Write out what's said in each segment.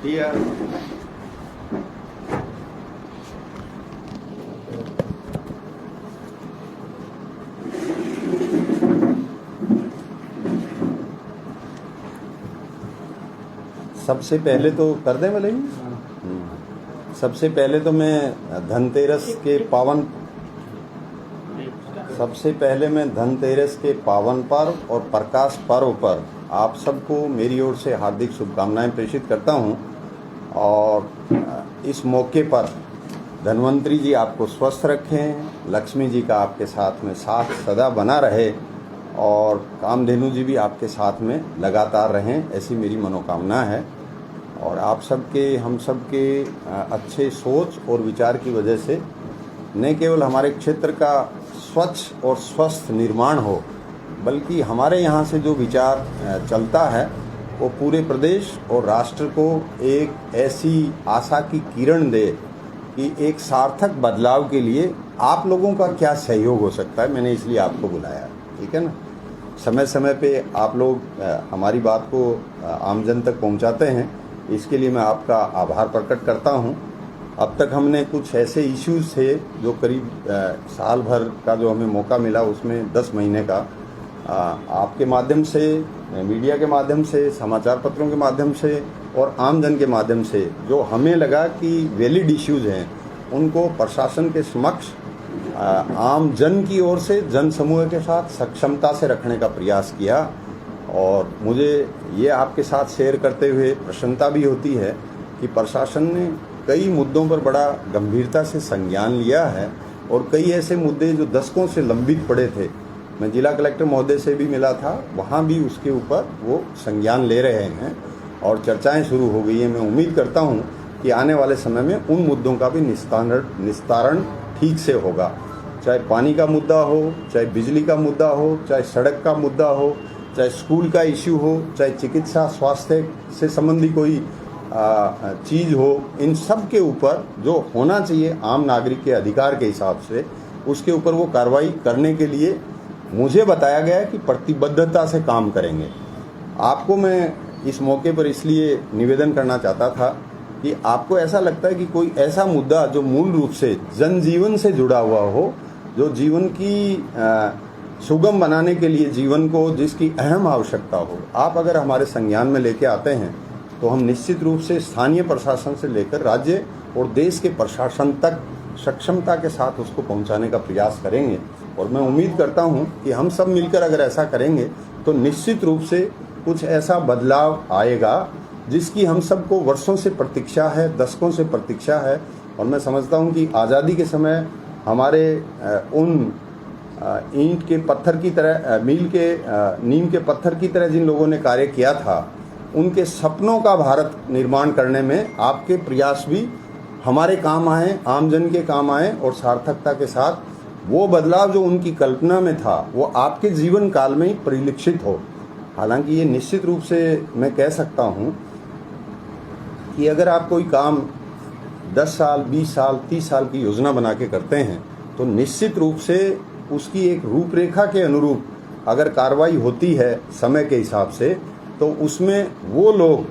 Here. सबसे पहले तो कर दें भले ही। सबसे पहले तो मैं धनतेरस के पावन पर्व और प्रकाश पर्व पर आप सबको मेरी ओर से हार्दिक शुभकामनाएं प्रेषित करता हूं। और इस मौके पर धन्वंतरी जी आपको स्वस्थ रखें, लक्ष्मी जी का आपके साथ में साथ सदा बना रहे और कामधेनु जी भी आपके साथ में लगातार रहें, ऐसी मेरी मनोकामना है। और आप सबके हम सबके अच्छे सोच और विचार की वजह से न केवल हमारे क्षेत्र का स्वच्छ और स्वस्थ निर्माण हो, बल्कि हमारे यहाँ से जो विचार चलता है वो पूरे प्रदेश और राष्ट्र को एक ऐसी आशा की किरण दे कि एक सार्थक बदलाव के लिए आप लोगों का क्या सहयोग हो सकता है। मैंने इसलिए आपको बुलाया, ठीक है ना। समय समय पे आप लोग हमारी बात को आमजन तक पहुंचाते हैं, इसके लिए मैं आपका आभार प्रकट करता हूं। अब तक हमने कुछ ऐसे इश्यूज थे जो करीब साल भर का जो हमें मौका मिला, उसमें 10 महीने का आपके माध्यम से, मीडिया के माध्यम से, समाचार पत्रों के माध्यम से और आमजन के माध्यम से जो हमें लगा कि वैलिड इश्यूज हैं, उनको प्रशासन के समक्ष आम जन की ओर से जन समूह के साथ सक्षमता से रखने का प्रयास किया। और मुझे ये आपके साथ शेयर करते हुए प्रसन्नता भी होती है कि प्रशासन ने कई मुद्दों पर बड़ा गंभीरता से संज्ञान लिया है और कई ऐसे मुद्दे जो दशकों से लंबित पड़े थे, मैं जिला कलेक्टर महोदय से भी मिला था, वहाँ भी उसके ऊपर वो संज्ञान ले रहे हैं और चर्चाएं शुरू हो गई हैं। मैं उम्मीद करता हूँ कि आने वाले समय में उन मुद्दों का भी निस्तारण ठीक से होगा, चाहे पानी का मुद्दा हो, चाहे बिजली का मुद्दा हो, चाहे सड़क का मुद्दा हो, चाहे स्कूल का इश्यू हो, चाहे चिकित्सा स्वास्थ्य से संबंधी कोई चीज़ हो। इन सब के ऊपर जो होना चाहिए आम नागरिक के अधिकार के हिसाब से, उसके ऊपर वो कार्रवाई करने के लिए मुझे बताया गया है कि प्रतिबद्धता से काम करेंगे। आपको मैं इस मौके पर इसलिए निवेदन करना चाहता था कि आपको ऐसा लगता है कि कोई ऐसा मुद्दा जो मूल रूप से जनजीवन से जुड़ा हुआ हो, जो जीवन की सुगम बनाने के लिए, जीवन को जिसकी अहम आवश्यकता हो, आप अगर हमारे संज्ञान में लेके आते हैं तो हम निश्चित रूप से स्थानीय प्रशासन से लेकर राज्य और देश के प्रशासन तक सक्षमता के साथ उसको पहुंचाने का प्रयास करेंगे। और मैं उम्मीद करता हूं कि हम सब मिलकर अगर ऐसा करेंगे तो निश्चित रूप से कुछ ऐसा बदलाव आएगा जिसकी हम सबको वर्षों से प्रतीक्षा है, दशकों से प्रतीक्षा है। और मैं समझता हूं कि आज़ादी के समय हमारे उन ईंट के पत्थर की तरह, नीम के पत्थर की तरह जिन लोगों ने कार्य किया था, उनके सपनों का भारत निर्माण करने में आपके प्रयास भी हमारे काम आए, आमजन के काम आए और सार्थकता के साथ वो बदलाव जो उनकी कल्पना में था वो आपके जीवन काल में ही परिलक्षित हो। हालांकि ये निश्चित रूप से मैं कह सकता हूँ कि अगर आप कोई काम 10 साल, 20 साल, 30 साल की योजना बना के करते हैं तो निश्चित रूप से उसकी एक रूपरेखा के अनुरूप अगर कार्रवाई होती है समय के हिसाब से, तो उसमें वो लोग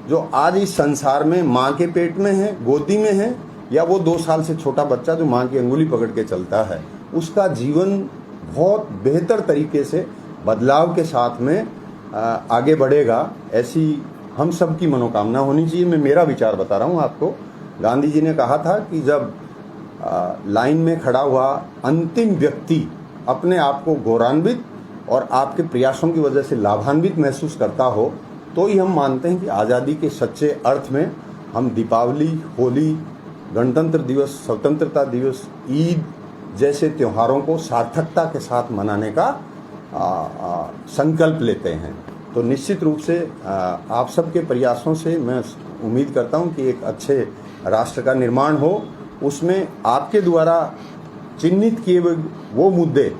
जो आज इस संसार में माँ के पेट में है, गोदी में है, या वो 2 साल से छोटा बच्चा जो माँ की अंगुली पकड़ के चलता है, उसका जीवन बहुत बेहतर तरीके से बदलाव के साथ में आगे बढ़ेगा, ऐसी हम सब की मनोकामना होनी चाहिए। मैं मेरा विचार बता रहा हूँ आपको। गांधी जी ने कहा था कि जब लाइन में खड़ा हुआ अंतिम व्यक्ति अपने आप को गौरवान्वित और आपके प्रयासों की वजह से लाभान्वित महसूस करता हो, तो ही हम मानते हैं कि आज़ादी के सच्चे अर्थ में हम दीपावली, होली, गणतंत्र दिवस, स्वतंत्रता दिवस, ईद जैसे त्योहारों को सार्थकता के साथ मनाने का संकल्प लेते हैं। तो निश्चित रूप से आप सबके प्रयासों से मैं उम्मीद करता हूं कि एक अच्छे राष्ट्र का निर्माण हो। उसमें आपके द्वारा चिन्हित किए हुए वो मुद्दे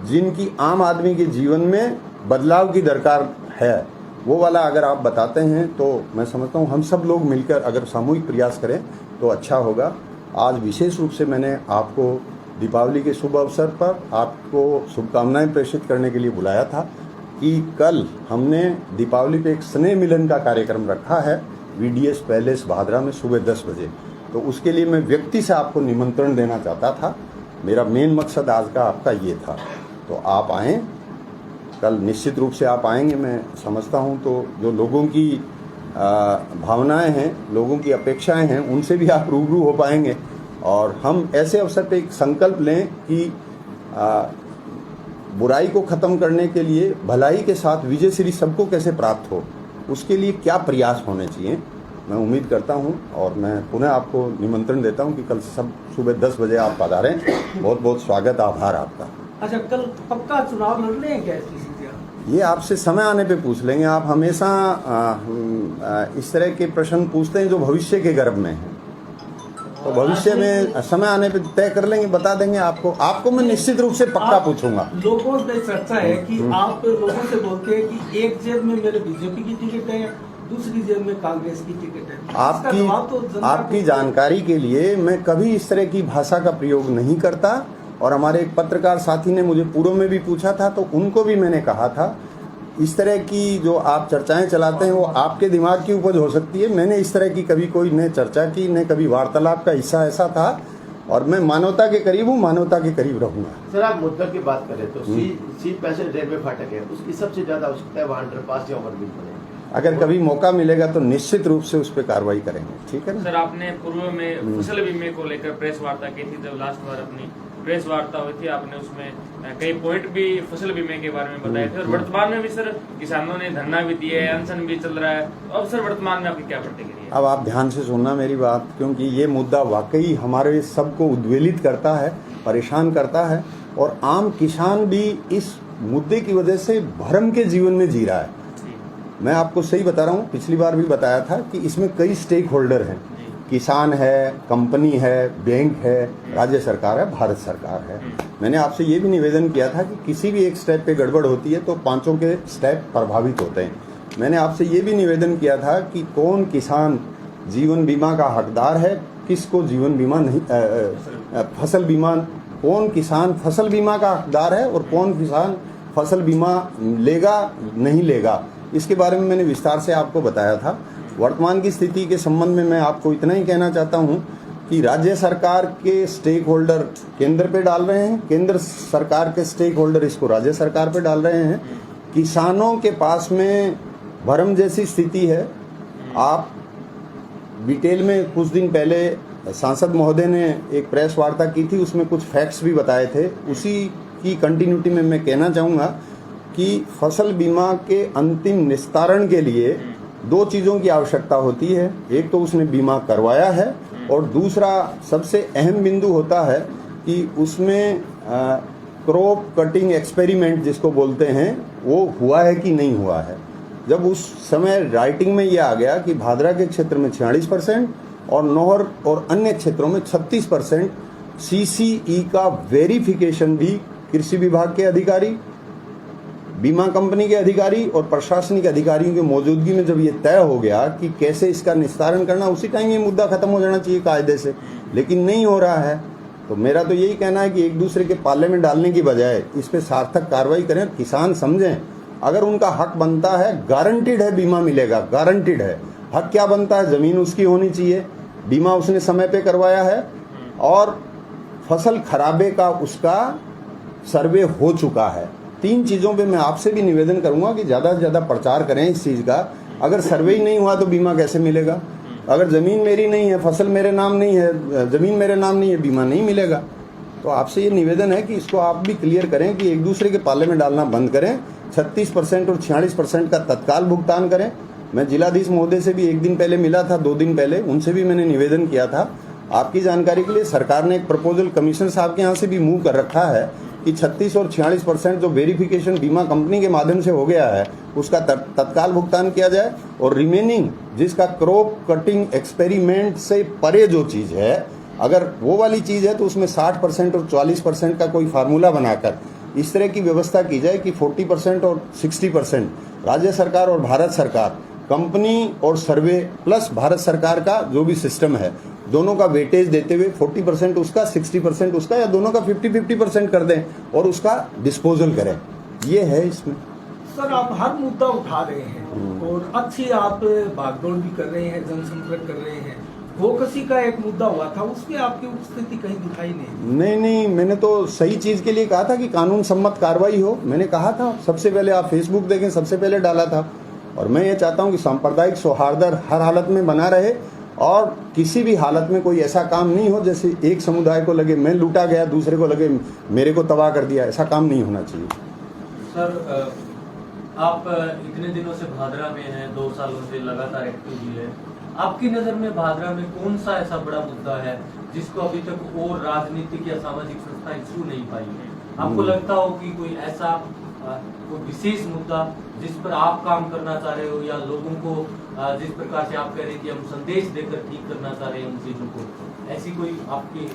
जिनकी आम आदमी के जीवन में बदलाव की दरकार है, वो वाला अगर आप बताते हैं तो मैं समझता हूँ हम सब लोग मिलकर अगर सामूहिक प्रयास करें तो अच्छा होगा। आज विशेष रूप से मैंने आपको दीपावली के शुभ अवसर पर आपको शुभकामनाएं प्रेषित करने के लिए बुलाया था कि कल हमने दीपावली पे एक स्नेह मिलन का कार्यक्रम रखा है VDS पैलेस भादरा में सुबह 10 बजे। तो उसके लिए मैं व्यक्ति से आपको निमंत्रण देना चाहता था। मेरा मेन मकसद आज का आपका ये था। तो आप आएँ, कल निश्चित रूप से आप आएंगे, मैं समझता हूँ। तो जो लोगों की भावनाएं हैं, लोगों की अपेक्षाएं हैं, उनसे भी आप रूबरू हो पाएंगे। और हम ऐसे अवसर पे एक संकल्प लें कि बुराई को ख़त्म करने के लिए भलाई के साथ विजय श्री सबको कैसे प्राप्त हो, उसके लिए क्या प्रयास होने चाहिए, मैं उम्मीद करता हूं। और मैं पुनः आपको निमंत्रण देता हूं कि कल सब सुबह 10 बजे आप पधारें। बहुत बहुत स्वागत, आभार आपका। अच्छा, कल पक्का चुनाव लड़ रहे हैं क्या इसकी? ये आपसे समय आने पे पूछ लेंगे। आप हमेशा इस तरह के प्रश्न पूछते हैं जो भविष्य के गर्भ में हैं। तो भविष्य में समय आने पे तय कर लेंगे, बता देंगे आपको मैं निश्चित रूप से पक्का पूछूंगा। लोगों में चर्चा है कि आप लोगों से बोलते हैं कि एक जेब में मेरे बीजेपी की टिकट है, दूसरी जेब में कांग्रेस की टिकट है। आपकी जानकारी के लिए मैं कभी इस तरह की भाषा का प्रयोग नहीं करता। और हमारे एक पत्रकार साथी ने मुझे पूर्व में भी पूछा था, तो उनको भी मैंने कहा था, इस तरह की जो आप चर्चाएं चलाते हैं वो आपके दिमाग की उपज हो सकती है। मैंने इस तरह की कभी कोई न चर्चा की, न कभी वार्तालाप का हिस्सा ऐसा था। और मैं मानवता के करीब हूँ, मानवता के करीब रहूंगा। सर, आप मुद्दा की बात करें तो सी पैसे रेलवे फाटक है, उसकी सबसे ज्यादा आवश्यकता है, वहाँ अंडरपास या ओवरब्रिज बने। अगर कभी मौका मिलेगा तो निश्चित रूप से उस पर कार्रवाई करेंगे, ठीक है ना। सर, आपने पूर्व में फसल बीमे को लेकर प्रेस वार्ता की थी, जब लास्ट बार अपनी प्रेस वार्ता हुई थी, आपने उसमें कई पॉइंट भी फसल बीमे के बारे में बताए थे। और वर्तमान में भी सर किसानों ने धरना भी दिया है, अनशन भी चल रहा है। अब सर वर्तमान में आपकी क्या प्रतिक्रिया है? अब आप ध्यान से सुनना मेरी बात, क्योंकि ये मुद्दा वाकई हमारे सबको उद्वेलित करता है, परेशान करता है। और आम किसान भी इस मुद्दे की वजह से भ्रम के जीवन में जी रहा है। मैं आपको सही बता रहा हूँ, पिछली बार भी बताया था कि इसमें कई स्टेक होल्डर हैं। किसान है, कंपनी है, बैंक है, राज्य सरकार है, भारत सरकार है। मैंने आपसे ये भी निवेदन किया था कि किसी भी एक स्टेप पे गड़बड़ होती है तो पांचों के स्टेप प्रभावित होते हैं। मैंने आपसे ये भी निवेदन किया था कि कौन किसान जीवन बीमा का हकदार है, किसको जीवन बीमा नहीं, फसल बीमा, कौन किसान फसल बीमा का हकदार है और कौन किसान फसल बीमा लेगा नहीं लेगा, इसके बारे में मैंने विस्तार से आपको बताया था। वर्तमान की स्थिति के संबंध में मैं आपको इतना ही कहना चाहता हूं कि राज्य सरकार के स्टेक होल्डर केंद्र पे डाल रहे हैं, केंद्र सरकार के स्टेक होल्डर इसको राज्य सरकार पे डाल रहे हैं। किसानों के पास में भ्रम जैसी स्थिति है। आप डिटेल में कुछ दिन पहले सांसद महोदय ने एक प्रेस वार्ता की थी, उसमें कुछ फैक्ट्स भी बताए थे। उसी की कंटिन्यूटी में मैं कहना चाहूँगा कि फसल बीमा के अंतिम निस्तारण के लिए दो चीज़ों की आवश्यकता होती है। एक तो उसने बीमा करवाया है और दूसरा सबसे अहम बिंदु होता है कि उसमें क्रॉप कटिंग एक्सपेरिमेंट जिसको बोलते हैं वो हुआ है कि नहीं हुआ है। जब उस समय राइटिंग में ये आ गया कि भादरा के क्षेत्र में 46% और नौहर और अन्य क्षेत्रों में 36% CCE का वेरिफिकेशन भी कृषि विभाग के अधिकारी, बीमा कंपनी के अधिकारी और प्रशासनिक अधिकारियों की मौजूदगी में जब ये तय हो गया कि कैसे इसका निस्तारण करना, उसी टाइम ये मुद्दा खत्म हो जाना चाहिए कायदे से, लेकिन नहीं हो रहा है। तो मेरा तो यही कहना है कि एक दूसरे के पाले में डालने की बजाय इस पे सार्थक कार्रवाई करें। किसान समझें, अगर उनका हक बनता है, गारंटीड है बीमा मिलेगा, गारंटीड है। हक क्या बनता है? जमीन उसकी होनी चाहिए, बीमा उसने समय पे करवाया है और फसल खराबे का उसका सर्वे हो चुका है। तीन चीज़ों पे मैं आपसे भी निवेदन करूंगा कि ज़्यादा से ज़्यादा प्रचार करें इस चीज़ का। अगर सर्वे ही नहीं हुआ तो बीमा कैसे मिलेगा? अगर ज़मीन मेरी नहीं है, फसल मेरे नाम नहीं है, ज़मीन मेरे नाम नहीं है, बीमा नहीं मिलेगा। तो आपसे ये निवेदन है कि इसको आप भी क्लियर करें कि एक दूसरे के पाले में डालना बंद करें। 36% और 46% का तत्काल भुगतान करें। मैं जिलाधीश महोदय से भी एक दिन पहले मिला था, 2 दिन पहले, उनसे भी मैंने निवेदन किया था। आपकी जानकारी के लिए सरकार ने एक प्रपोजल कमिश्नर साहब के यहाँ से भी मूव कर रखा है कि 36 और 46% जो वेरिफिकेशन बीमा कंपनी के माध्यम से हो गया है उसका तत्काल भुगतान किया जाए और रिमेनिंग जिसका क्रॉप कटिंग एक्सपेरिमेंट से परे जो चीज़ है, अगर वो वाली चीज़ है तो उसमें 60% और 40% का कोई फार्मूला बनाकर इस तरह की व्यवस्था की जाए कि 40% और 60% राज्य सरकार और भारत सरकार, कंपनी और सर्वे प्लस भारत सरकार का जो भी सिस्टम है, दोनों का वेटेज देते हुए 40% उसका, 60% उसका, या दोनों का 50-50% कर दें और उसका डिस्पोजल करें। ये है इसमें। सर आप हर मुद्दा उठा रहे हैं और अच्छी आप भागदौड़ भी कर रहे हैं, जनसंपर्क कर रहे हैं। फोकसी का एक मुद्दा हुआ था, उसमें आपकी उपस्थिति कहीं दिखाई नहीं। नहीं, मैंने तो सही चीज के लिए कहा था कि कानून सम्मत कार्रवाई हो। मैंने कहा था सबसे पहले, आप फेसबुक देखें, सबसे पहले डाला था। और मैं ये चाहता हूं कि सांप्रदायिक सौहार्द हर हालत में बना रहे और किसी भी हालत में कोई ऐसा काम नहीं हो जैसे एक समुदाय को लगे मैं लूटा गया, दूसरे को लगे मेरे को तबाह कर दिया। ऐसा काम नहीं होना चाहिए। सर आप इतने दिनों से भादरा में हैं, 2 सालों से लगातार एक्टिव भी है। आपकी नजर में भादरा में कौन सा ऐसा बड़ा मुद्दा है जिसको अभी तक और राजनीतिक या सामाजिक संस्थाएं छू नहीं पाई है? आपको लगता हो कि कोई ऐसा कोई विशेष मुद्दा जिस पर आप काम करना चाह रहे हो, या लोगों को जिस प्रकार से आप कह रहे हैं कि हम संदेश देकर ठीक करना चाह रहे हैं उन चीजों को, ऐसी कोई आपकी?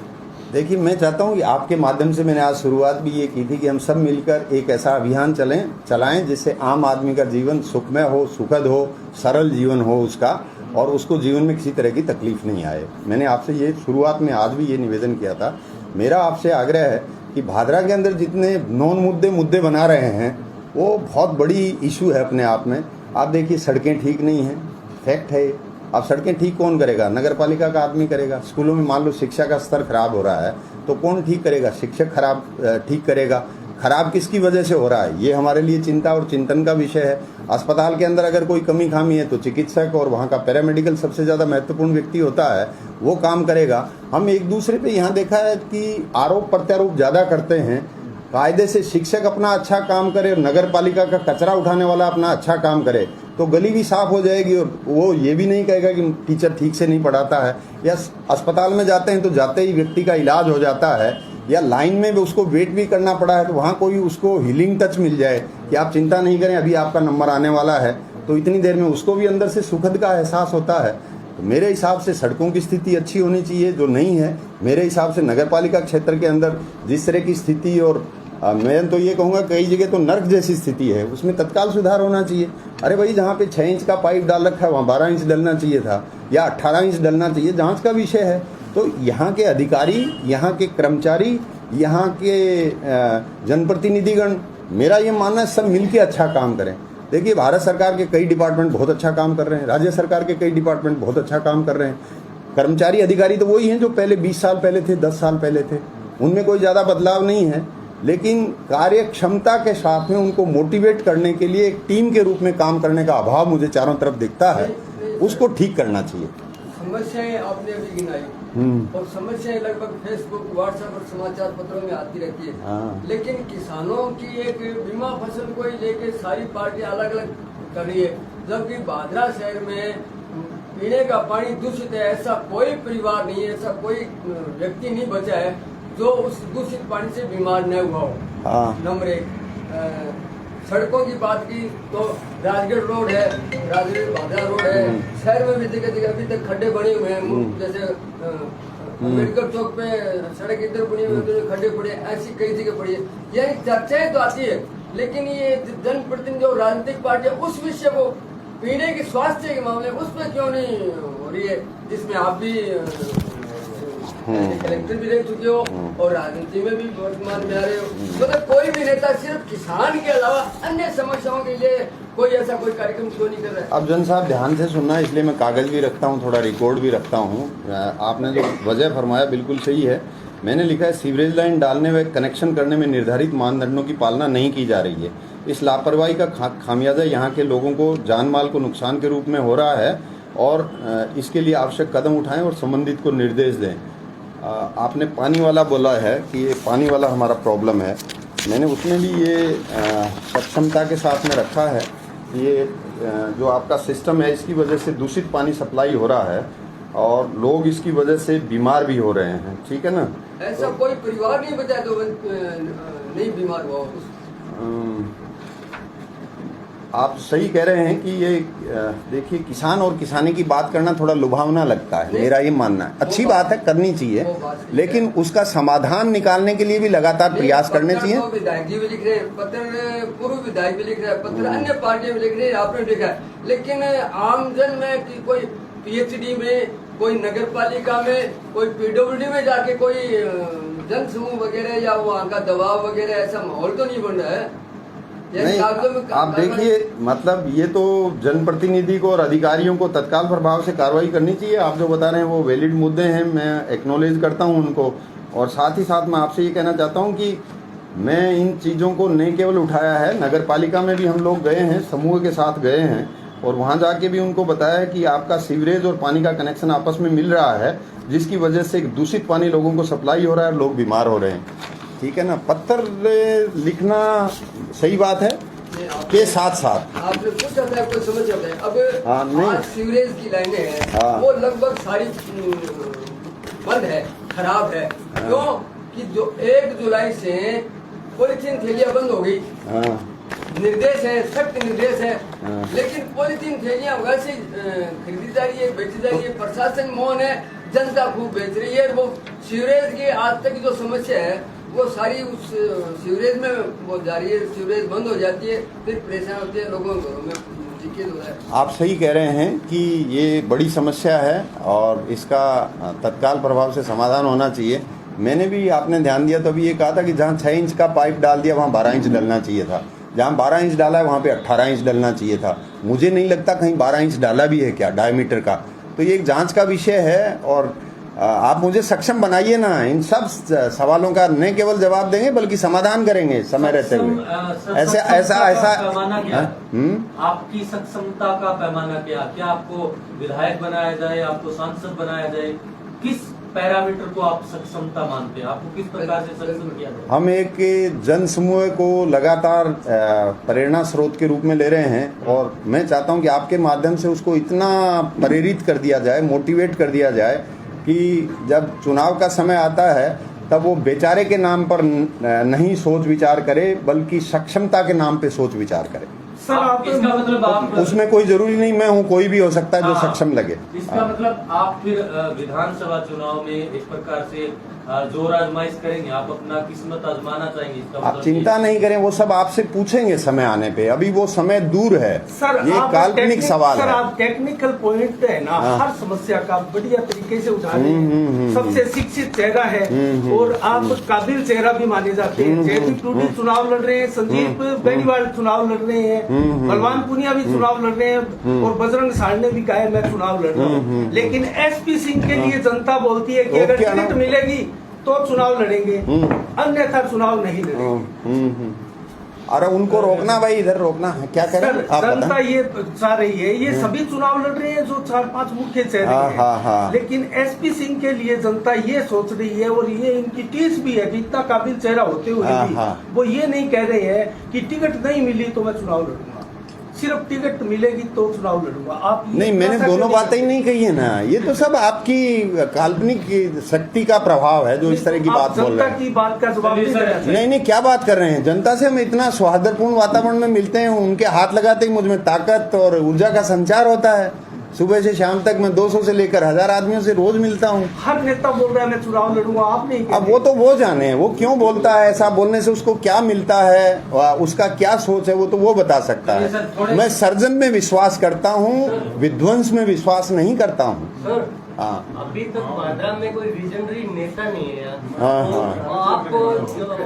देखिए, मैं चाहता हूं कि आपके माध्यम से मैंने आज शुरुआत भी ये की थी कि हम सब मिलकर एक ऐसा अभियान चलाएं जिससे आम आदमी का जीवन सुखमय हो, सुखद हो, सरल जीवन हो उसका, और उसको जीवन में किसी तरह की तकलीफ नहीं आए। मैंने आपसे ये शुरुआत में आज भी ये निवेदन किया था। मेरा आपसे आग्रह है कि भादरा के अंदर जितने नॉन मुद्दे बना रहे हैं वो बहुत बड़ी इशू है अपने आप में। आप देखिए, सड़कें ठीक नहीं हैं, फैक्ट है। अब सड़कें ठीक कौन करेगा? नगर पालिका का आदमी करेगा। स्कूलों में मान लो शिक्षा का स्तर खराब हो रहा है तो कौन ठीक करेगा? शिक्षक ठीक करेगा। खराब किसकी वजह से हो रहा है? ये हमारे लिए चिंता और चिंतन का विषय है। अस्पताल के अंदर अगर कोई कमी खामी है तो चिकित्सक और वहाँ का पैरामेडिकल सबसे ज़्यादा महत्वपूर्ण व्यक्ति होता है, वो काम करेगा। हम एक दूसरे पे यहाँ देखा है कि आरोप प्रत्यारोप ज़्यादा करते हैं। कायदे से शिक्षक अपना अच्छा काम करे और नगर पालिका का कचरा उठाने वाला अपना अच्छा काम करे तो गली भी साफ हो जाएगी और वो ये भी नहीं कहेगा कि टीचर ठीक से नहीं पढ़ाता है। या अस्पताल में जाते हैं तो जाते ही व्यक्ति का इलाज हो जाता है, या लाइन में भी उसको वेट भी करना पड़ा है तो वहाँ कोई उसको हीलिंग टच मिल जाए कि आप चिंता नहीं करें, अभी आपका नंबर आने वाला है, तो इतनी देर में उसको भी अंदर से सुखद का एहसास होता है। तो मेरे हिसाब से सड़कों की स्थिति अच्छी होनी चाहिए, जो नहीं है। मेरे हिसाब से नगर पालिका क्षेत्र के अंदर जिस तरह की स्थिति, और मैं तो ये कहूँगा कई जगह तो नर्क जैसी स्थिति है, उसमें तत्काल सुधार होना चाहिए। अरे भाई, जहाँ पे 6 इंच का पाइप डाल रखा है वहाँ 12 इंच डलना चाहिए था, या 18 इंच डलना चाहिए। जांच का विषय है। तो यहाँ के अधिकारी, यहाँ के कर्मचारी, यहाँ के जनप्रतिनिधिगण, मेरा ये मानना है सब मिलके अच्छा काम करें। देखिए, भारत सरकार के कई डिपार्टमेंट बहुत अच्छा काम कर रहे हैं, राज्य सरकार के कई डिपार्टमेंट बहुत अच्छा काम कर रहे हैं। कर्मचारी अधिकारी तो वही हैं जो पहले 20 साल पहले थे, 10 साल पहले थे, उनमें कोई ज़्यादा बदलाव नहीं है। लेकिन कार्य क्षमता के साथ में उनको मोटिवेट करने के लिए एक टीम के रूप में काम करने का अभाव मुझे चारों तरफ दिखता है, उसको ठीक करना चाहिए। समस्याएं आपने अभी गिनाई और समस्याएं लगभग फेसबुक, व्हाट्सएप और समाचार पत्रों में आती रहती है। लेकिन किसानों की एक बीमा फसल को ही लेके सारी पार्टी अलग अलग कर रही है, जबकि भादरा शहर में पीने का पानी दूषित है। ऐसा कोई परिवार नहीं है, ऐसा कोई व्यक्ति नहीं बचा है जो उस दूषित पानी से बीमार न हुआ हो। नंबर 1। सड़कों की बात की तो राजगढ़ रोड है, राजगढ़ भादरा रोड है, शहर में भी जगह जगह अभी तक खड्डे बने हुए हैं। जैसे अम्बेडकर चौक पे सड़क इधर बनी हुई, उधर खड्डे पड़े, ऐसी कई जगह पड़ी है। यही चर्चाएं तो आती है, लेकिन ये जनप्रतिनिधि और राजनीतिक पार्टी उस विषय को, पीने के स्वास्थ्य के मामले उस पर क्यों नहीं हो रही है, जिसमें आप भी कलेक्टर भी रह चुके हो और राजनीति में भी वर्तमान में आ रहे हो। मतलब कोई भी नेता सिर्फ किसान के अलावा अन्य समस्याओं के लिए कोई ऐसा कोई कार्यक्रम क्यों नहीं कर रहा है? अब जन साहब ध्यान से सुनना, इसलिए मैं कागज भी रखता हूँ, थोड़ा रिकॉर्ड भी रखता हूँ। आपने जो वजह फरमाया बिल्कुल सही है। मैंने लिखा है, सीवरेज लाइन डालने व कनेक्शन करने में निर्धारित मानदंडों की पालना नहीं की जा रही है। इस लापरवाही का खामियाजा यहाँ के लोगों को जान माल को नुकसान के रूप में हो रहा है और इसके लिए आवश्यक कदम उठाएं और संबंधित को निर्देश दें। आपने पानी वाला बोला है कि ये पानी वाला हमारा प्रॉब्लम है। मैंने उसमें भी ये सक्षमता के साथ में रखा है। ये जो आपका सिस्टम है, इसकी वजह से दूषित पानी सप्लाई हो रहा है और लोग इसकी वजह से बीमार भी हो रहे हैं। ठीक है ना? ऐसा कोई परिवार नहीं बचा जो नहीं बीमार हुआ। आप सही कह रहे हैं कि ये देखिए, किसान और किसानी की बात करना थोड़ा लुभावना लगता है, मेरा ये मानना है। अच्छी बात है, करनी चाहिए, लेकिन उसका समाधान निकालने के लिए भी लगातार प्रयास करने चाहिए। विधायक जी भी लिख रहे हैं पत्र, पूर्व विधायक भी लिख रहे हैं पत्र, अन्य पार्टियां भी लिख रही है, आपने लिखा है। लेकिन आमजन में कि कोई पीएचडी में, कोई नगर पालिका में, कोई पीडब्ल्यूडी में जाके कोई जन समूह वगैरह या वहाँ का दबाव वगैरह ऐसा माहौल तो नहीं बन रहा है। ये नहीं, कागजों में आप देखिए, मतलब ये तो जनप्रतिनिधि को और अधिकारियों को तत्काल प्रभाव से कार्रवाई करनी चाहिए। आप जो बता रहे हैं वो वैलिड मुद्दे हैं, मैं एक्नॉलेज करता हूं उनको। और साथ ही साथ मैं आपसे ये कहना चाहता हूं कि मैं इन चीज़ों को नहीं केवल उठाया है, नगर पालिका में भी हम लोग गए हैं, समूह के साथ गए हैं और वहाँ जाके भी उनको बताया है कि आपका सीवरेज और पानी का कनेक्शन आपस में मिल रहा है, जिसकी वजह से दूषित पानी लोगों को सप्लाई हो रहा है और लोग बीमार हो रहे हैं। ठीक है ना, पत्र लिखना सही बात है के साथ साथ आपने पूछा था, आपको समझ आता है। हाँ, अब नहीं। आज सीवरेज की लाइनें हैं, हाँ। वो लगभग सारी बंद है, खराब है। क्यों कि जो 1 जुलाई से पॉलीथीन थैलियां बंद हो गई, हाँ, निर्देश है, सख्त निर्देश है, हाँ। लेकिन पॉलीथीन थैलियां वैसे खरीदी जा रही है, बेची जा रही है। प्रशासन मौन है, जनता खूब बेच रही है। वो सीवरेज की आज तक जो समस्या है वो सारी उस सीवरेज में वो जा रही है। सीवरेज बंद हो जाती है, फिर परेशान होते हैं लोगों घरों में दिक्कत हो रहा है। आप सही कह रहे हैं कि ये बड़ी समस्या है और इसका तत्काल प्रभाव से समाधान होना चाहिए। मैंने भी, आपने ध्यान दिया तो अभी ये कहा था कि जहाँ 6 इंच का पाइप डाल दिया वहाँ 12 इंच डलना चाहिए था, जहाँ 12 इंच डाला है वहाँ पे 18 इंच डलना चाहिए था। मुझे नहीं लगता कहीं 12 इंच डाला भी है क्या डायमीटर का। तो ये एक जांच का विषय है और आप मुझे सक्षम बनाइए ना इन सब सवालों का, न केवल जवाब देंगे बल्कि समाधान करेंगे समय रहते हुए। ऐसा पैमाना क्या? हम्म, आपकी सक्षमता का पैमाना क्या आपको विधायक बनाया जाए, आपको सांसद बनाया जाए? किस पैरामीटर को आप सक्षमता मानते हैं? आपको किस प्रकार से सक्षम किया जाए? हम एक जन समूह को लगातार प्रेरणा स्रोत के रूप में ले रहे हैं और मैं चाहता हूं कि आपके माध्यम से उसको इतना प्रेरित कर दिया जाए, मोटिवेट कर दिया जाए कि जब चुनाव का समय आता है तब वो बेचारे के नाम पर नहीं सोच विचार करे बल्कि सक्षमता के नाम पे सोच विचार करे। सर आप इसका मतलब आप उसमें कोई जरूरी नहीं मैं हूँ, कोई भी हो सकता है जो हाँ, सक्षम लगे। इसका मतलब आप फिर विधानसभा चुनाव में इस प्रकार से जोर आजमाइश करेंगे, आप अपना किस्मत आजमाना चाहेंगे? इसका आप मतलब चिंता नहीं करें, वो सब आपसे पूछेंगे समय आने पे, अभी वो समय दूर है। सर ये आप काल्पनिक सवाल सर है। आप टेक्निकल पॉइंट है ना, हाँ। हर समस्या का बढ़िया तरीके से उठा रहे हैं। सबसे शिक्षित चेहरा है और आप काबिल चेहरा भी माने जाते हैं। जयदीप टूडी चुनाव लड़ रहे हैं, संजीव बेनीवाल चुनाव लड़ रहे हैं, बलवान पुनिया भी चुनाव लड़ रहे हैं और बजरंग साल ने भी कहा है मैं चुनाव लड़ रहा हूँ। लेकिन एसपी सिंह के लिए जनता बोलती है कि अगर टिकट मिलेगी तो चुनाव लड़ेंगे, अन्यथा चुनाव नहीं लड़ेंगे। अरे उनको रोकना भाई, इधर रोकना है, क्या करें आप जनता बताएं। ये चाह रही है, ये सभी चुनाव लड़ रहे हैं जो 4-5 मुख्य चेहरे हाँ, हैं। हाँ, हाँ। लेकिन एसपी सिंह के लिए जनता ये सोच रही है और ये इनकी टीस भी है कि इतना काबिल चेहरा होते हुए हाँ, भी हाँ। वो ये नहीं कह रहे हैं कि टिकट नहीं मिली तो मैं चुनाव लड़ूंगा, सिर्फ टिकट मिलेगी तो चुनाव लड़ूंगा। आप ये नहीं, मैंने ऐसा दोनों क्यों बातें ही नहीं कही है ना, ये तो सब आपकी काल्पनिक शक्ति का प्रभाव है जो इस तरह की आप बात बोल जनता रहे हैं। की बात का जवाब चलिए नहीं सर, देना चाहिए। नहीं नहीं, क्या बात कर रहे हैं, जनता से हम इतना सौहार्दपूर्ण वातावरण में मिलते हैं, उनके हाथ लगाते ही मुझ में ताकत और ऊर्जा का संचार होता है। सुबह से शाम तक मैं 200 से लेकर 1000 आदमियों से रोज मिलता हूँ। हर नेता बोल रहा है मैं चुनाव लड़ूंगा, आप नहीं कह अब रहे। वो तो वो जाने वो क्यों बोलता है, ऐसा बोलने से उसको क्या मिलता है, उसका क्या सोच है, वो तो वो बता सकता चलिए सर, है। थोड़े- मैं सर्जन में विश्वास करता हूँ, विध्वंस में विश्वास नहीं करता हूँ। सर हाँ अभी तक भादरा में कोई विजनरी नेता नहीं है यार। हाँ, तो हाँ। आप जो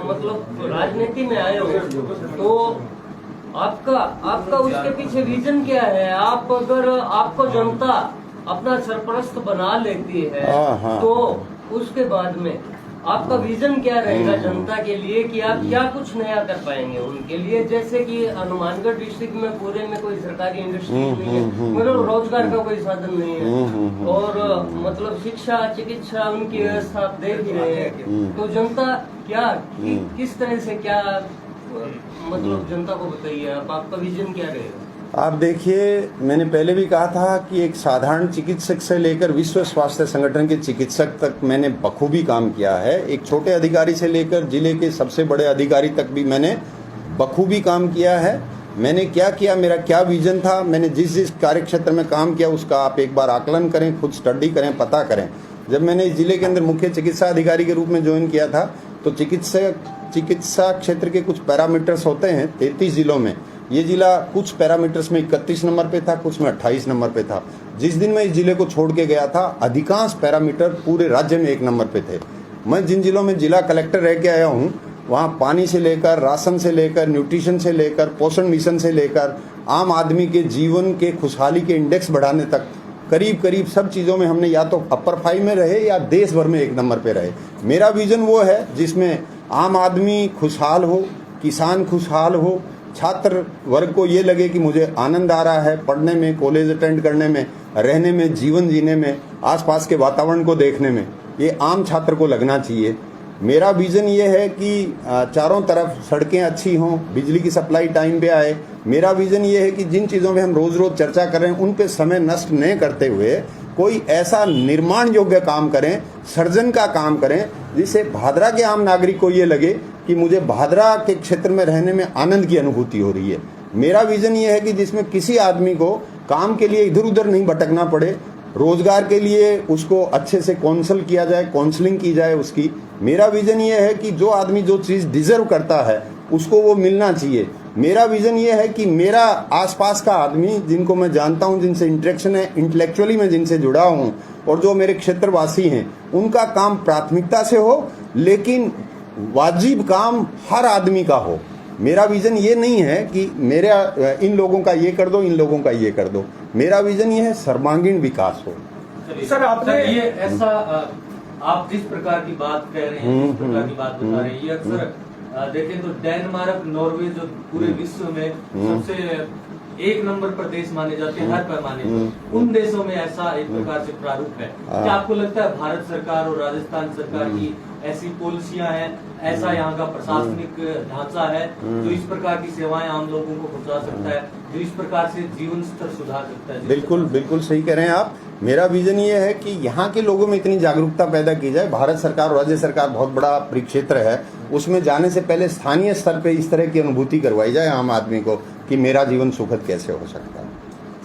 मतलब राजनीति में आए हो तो आपका उसके पीछे विजन क्या है? आप अगर आपको जनता अपना सरपरस्त बना लेती है हाँ, हाँ। तो उसके बाद में आपका विजन क्या रहेगा जनता के लिए कि आप क्या कुछ नया कर पाएंगे उनके लिए? जैसे कि हनुमानगढ़ डिस्ट्रिक्ट में पूरे में कोई सरकारी इंडस्ट्री नहीं है, मतलब रोजगार का कोई साधन नहीं है और मतलब शिक्षा चिकित्सा उनकी व्यवस्था आप देख ही रहे हैं। तो जनता क्या किस तरह से क्या मतलब जनता को बताइए आप, आपका विजन क्या रहेगा? आप देखिए, मैंने पहले भी कहा था कि एक साधारण चिकित्सक से लेकर विश्व स्वास्थ्य संगठन के चिकित्सक तक मैंने बखूबी काम किया है। एक छोटे अधिकारी से लेकर जिले के सबसे बड़े अधिकारी तक भी मैंने बखूबी काम किया है। मैंने क्या किया, मेरा क्या विजन था, मैंने जिस जिस कार्य क्षेत्र में काम किया उसका आप एक बार आकलन करें, खुद स्टडी करें, पता करें। जब मैंने इस जिले के अंदर मुख्य चिकित्सा अधिकारी के रूप में ज्वाइन किया था तो चिकित्सा क्षेत्र के कुछ पैरामीटर्स होते हैं 33 जिलों में। ये जिला कुछ पैरामीटर्स में 31 नंबर पे था, कुछ में 28 नंबर पे था। जिस दिन मैं इस जिले को छोड़ के गया था अधिकांश पैरामीटर पूरे राज्य में 1 नंबर पे थे। मैं जिन जिलों में जिला कलेक्टर रह के आया हूँ वहाँ पानी से लेकर, राशन से लेकर, न्यूट्रिशन से लेकर, पोषण मिशन से लेकर, आम आदमी के जीवन के खुशहाली के इंडेक्स बढ़ाने तक करीब करीब सब चीज़ों में हमने या तो अपर 5 में रहे या देश भर में 1 नंबर पे रहे। मेरा विजन वो है जिसमें आम आदमी खुशहाल हो, किसान खुशहाल हो, छात्र वर्ग को ये लगे कि मुझे आनंद आ रहा है पढ़ने में, कॉलेज अटेंड करने में, रहने में, जीवन जीने में, आसपास के वातावरण को देखने में, ये आम छात्र को लगना चाहिए। मेरा विज़न ये है कि चारों तरफ सड़कें अच्छी हों, बिजली की सप्लाई टाइम पे आए। मेरा विज़न ये है कि जिन चीज़ों में हम रोज़ रोज़ चर्चा कर रहे हैं उन पे समय नष्ट नहीं करते हुए कोई ऐसा निर्माण योग्य काम करें, सर्जन का काम करें, जिससे भादरा के आम नागरिक को ये लगे कि मुझे भादरा के क्षेत्र में रहने में आनंद की अनुभूति हो रही है। मेरा विज़न ये है कि जिसमें किसी आदमी को काम के लिए इधर उधर नहीं भटकना पड़े, रोजगार के लिए उसको अच्छे से काउंसल किया जाए, काउंसलिंग की जाए उसकी। मेरा विज़न ये है कि जो आदमी जो चीज़ डिजर्व करता है उसको वो मिलना चाहिए। मेरा विज़न ये है कि मेरा आसपास का आदमी जिनको मैं जानता हूँ, जिनसे इंटरेक्शन है, इंटेलेक्चुअली मैं जिनसे जुड़ा हूँ और जो मेरे क्षेत्रवासी हैं, उनका काम प्राथमिकता से हो, लेकिन वाजिब काम हर आदमी का हो। मेरा विज़न ये नहीं है कि मेरा इन लोगों का ये कर दो, इन लोगों का ये कर दो। मेरा विज़न ये है सर्वांगीण विकास हो। सर आपने ये ऐसा आप जिस प्रकार की बात कह रहे हैं, जिस प्रकार की बात बता रहे हैं, ये अक्सर देखें तो डेनमार्क, नॉर्वे जो पूरे विश्व में सबसे 1 नंबर पर देश माने जाते हैं हर पैमाने पर, उन देशों में ऐसा एक प्रकार से प्रारूप है। क्या आपको लगता है भारत सरकार और राजस्थान सरकार की ऐसी पॉलिसियां हैं, ऐसा यहाँ का प्रशासनिक ढांचा है जो इस प्रकार की सेवाएं आम लोगों को पहुंचा सकता है, जो इस प्रकार से जीवन स्तर सुधार सकता है? बिल्कुल बिल्कुल सही कह रहे हैं आप। मेरा विजन ये है कि यहाँ के लोगों में इतनी जागरूकता पैदा की जाए। भारत सरकार और राज्य सरकार बहुत बड़ा परिक्षेत्र है, उसमें जाने से पहले स्थानीय स्तर पे इस तरह की अनुभूति करवाई जाए आम आदमी को कि मेरा जीवन सुखद कैसे हो सकता है।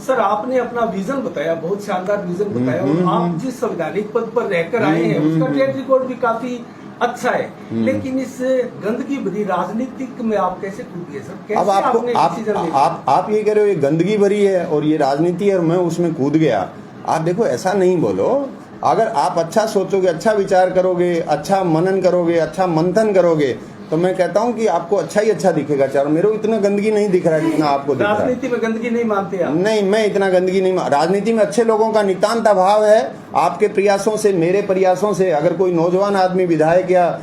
सर आपने अपना विजन बताया, बहुत शानदार विजन बताया, और आप जिस संवैधानिक पद पर रहकर आए हैं उसका ट्रैक रिकॉर्ड भी काफी अच्छा है, लेकिन इस गंदगी भरी राजनीतिक में आप कैसे कूद गए सर? कैसे अब आपको आपने डिसीजन लिया? आप ये कह रहे हो ये गंदगी भरी है और ये राजनीति है और मैं उसमें कूद गया। आप देखो ऐसा नहीं बोलो। अगर आप अच्छा सोचोगे, अच्छा विचार करोगे, अच्छा मनन करोगे, अच्छा मंथन करोगे, तो मैं कहता हूं कि आपको अच्छा ही अच्छा दिखेगा। चारों मेरे को इतना गंदगी नहीं दिख रहा है जितना आपको दिख रहा है। राजनीति में गंदगी नहीं मानते आप? नहीं, मैं इतना गंदगी नहीं राजनीति में अच्छे लोगों का नितांत अभाव है। आपके प्रयासों से, मेरे प्रयासों से अगर कोई नौजवान आदमी विधायक या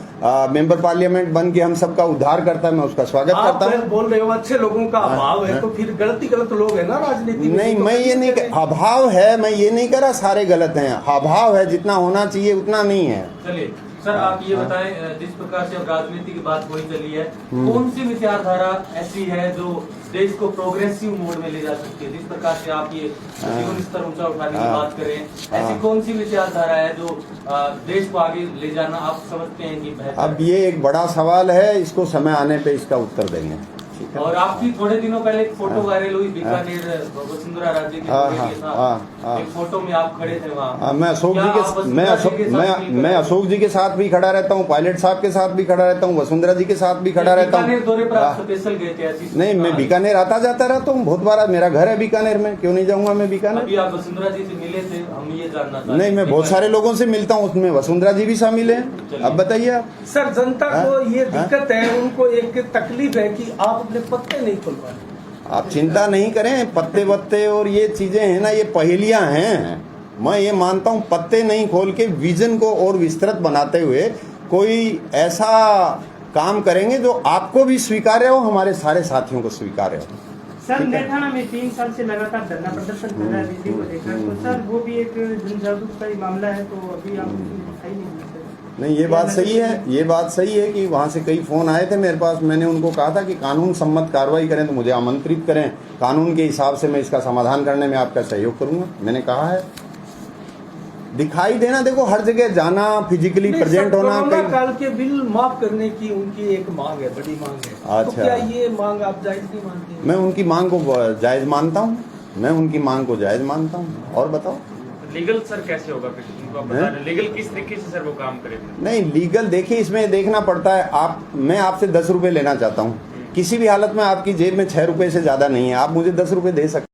मेंबर पार्लियामेंट बन के हम सबका उद्धार करता है, मैं उसका स्वागत करता हूँ। बोल रहे हो अच्छे लोगों का अभाव है, तो फिर गलत लोग है ना राजनीति में? नहीं, मैं ये नहीं अभाव है, मैं ये नहीं कह रहा सारे गलत हैं। अभाव है, जितना होना चाहिए उतना नहीं है। चलिए सर, आप ये बताएं, जिस प्रकार से अब राजनीति की बात वही चली है, कौन सी विचारधारा ऐसी है जो देश को प्रोग्रेसिव मोड में ले जा सकती है? जिस प्रकार से आप ये जीवन स्तर ऊंचा उठाने की बात करें, ऐसी कौन सी विचारधारा है जो देश को आगे ले जाना आप समझते हैं कि बेहतर? अब ये एक बड़ा सवाल है, इसको समय आने पे इसका उत्तर देंगे। और आपकी थोड़े दिनों पहले एक फोटो वायरल हुई बीकानेर वसुंधरा राजे के साथ, एक फोटो में आप खड़े थे वहाँ। मैं अशोक जी के साथ भी खड़ा रहता हूँ, पायलट साहब के साथ भी खड़ा रहता हूँ, वसुंधरा जी के साथ भी खड़ा रहता हूँ। बीकानेर दौरे पर आप स्पेशल गए थे? नहीं, मैं बीकानेर आता जाता रहता हूँ बहुत बार। मेरा घर है बीकानेर में, क्यों नहीं जाऊंगा मैं बीकानेर? अभी आप वसुंधरा जी से मिले थे, हम ये जानना चाहते हैं। नहीं, मैं बहुत सारे लोगों से मिलता हूँ, उसमें वसुंधरा जी भी शामिल है। अब बताइए आप। सर जनता को ये दिक्कत है, उनको एक तकलीफ है कि आप अपने पत्ते नहीं खोल पा रहे। आप चिंता नहीं करें, पत्ते वत्ते और ये चीजें हैं ना, ये पहेलियां हैं। मैं ये मानता हूँ पत्ते नहीं खोल के विजन को और विस्तृत बनाते हुए कोई ऐसा काम करेंगे जो आपको भी स्वीकार्य हो, हमारे सारे साथियों को स्वीकार्य हो। सर मेठाना में 3 साल से लगातार धरना प्रदर्शन कर रहा है बिजली को लेकर, तो सर वो भी एक जन जागरूकता ही मामला है, तो अभी आप दिखाई नहीं देते। नहीं, ये बात सही है, ये बात सही है कि वहाँ से कई फ़ोन आए थे मेरे पास। मैंने उनको कहा था कि कानून सम्मत कार्रवाई करें तो मुझे आमंत्रित करें, कानून के हिसाब से मैं इसका समाधान करने में आपका सहयोग करूंगा। मैंने कहा है दिखाई देना, देखो हर जगह जाना, फिजिकली प्रेजेंट होना। कोरोना काल के बिल माफ करने की उनकी एक मांग है, बड़ी मांग है। अच्छा, तो क्या ये मांग आप जायज नहीं मानते? मैं उनकी मांग को जायज मानता हूँ, मैं उनकी मांग को जायज मानता हूँ। और बताओ लीगल सर कैसे होगा फिर? उनको आप बता रहे लीगल किस तरीके से सर वो काम करेंगे? नहीं, लीगल देखिए, इसमें देखना पड़ता है। मैं आपसे 10 रुपए लेना चाहता हूँ, किसी भी हालत में आपकी जेब में 6 रुपए से ज्यादा नहीं है, आप मुझे 10 रुपए दे सकते